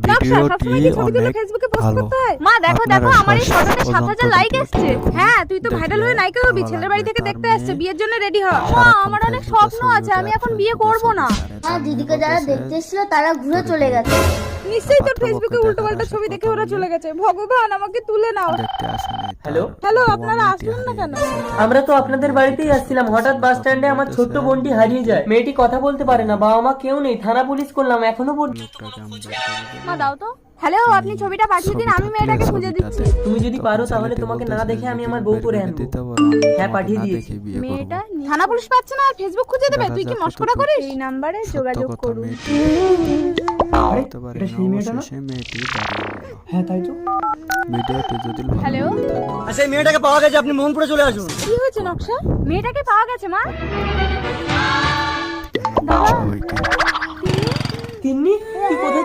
ভিডিওটি অনেক ভালো। মা দেখো দেখো আপনারা আমার এই শেষ ফটোতে পর্যন্ত 7000 লাইক ভিডিওটি এসেছে। দেখুন। হ্যাঁ তুই তো ভাইরাল হয়ে দেখলে নায়িকা হবি, ভালো ছেলের বাড়ি লাগবে। থেকে তার দেখতে মেয়ে আসছে, বিয়ের জন্য রেডি হ। মা সারাক্ষণ আমার অনেক ফেসবুকে স্বপ্ন ছবি আছে, আমি ওঠে, এখন বিয়ে ফেসবুকে করব না। ছবি ছাড়ে, মা তার দিদিকে মেয়ে যারা বলতেছে, দেখতে এসেছিল তারা ঘুরে তোর চলে বিয়ে গেছে। নিশ্চয়ই তোর পাত্রপক্ষে ফেসবুকে দেখার উল্টোপাল্টা আশা ছবি দেখে কথা ওরা বলে চলে গেছে। ভগবান আমাকে তুলে নাও। দেখতে আসেনি। হ্যালো? হ্যালো, আপনারা আসলেন না কেন? আমরা তো আপনাদের বাড়িতেই আসছিলাম, হঠাৎ বাস স্ট্যান্ডে আমার ছোট্ট বোনটি হারিয়ে যায়। মেয়েটি কথা বলতে পারে না, বাবা মা কেউ নেই, থানা পুলিশ করলাম, এখনো পর্যন্ত। লোকটাকে আমি বের করে দেব। মা দাও তো। হ্যালো, আপনি ছবিটা পাঠিয়ে দিন, আমি মেয়েটাকে খুঁজে দিচ্ছি। তুমি যদি পারো তাহলে তোমাকে না দেখে আমি আমার বউ করে আনবো। হ্যাঁ, পাঠিয়ে দিয়েছি। মেয়েটা থানা পুলিশ পাচ্ছে না আর ফেসবুক খুঁজে দেবে? তুই কি মস্করা করিস? এই নম্বরে যোগাযোগ করুন। আরে, এটা সেই মেয়েটা না? মেয়েটি দাঁড়িয়ে গেল। হ্যাঁ তাই তো। ভিডিওটি যদি ভালো হ্যালো? লেগে থাকে, আচ্ছা এই মেয়েটাকে পাওয়া গেছে, আপনি মোহনপুরে চলে আসুন। কি হয়েছে নকশা? মেয়েটাকে পাওয়া গেছে মা। সবাইকে তিন্নি, তুই কোথায়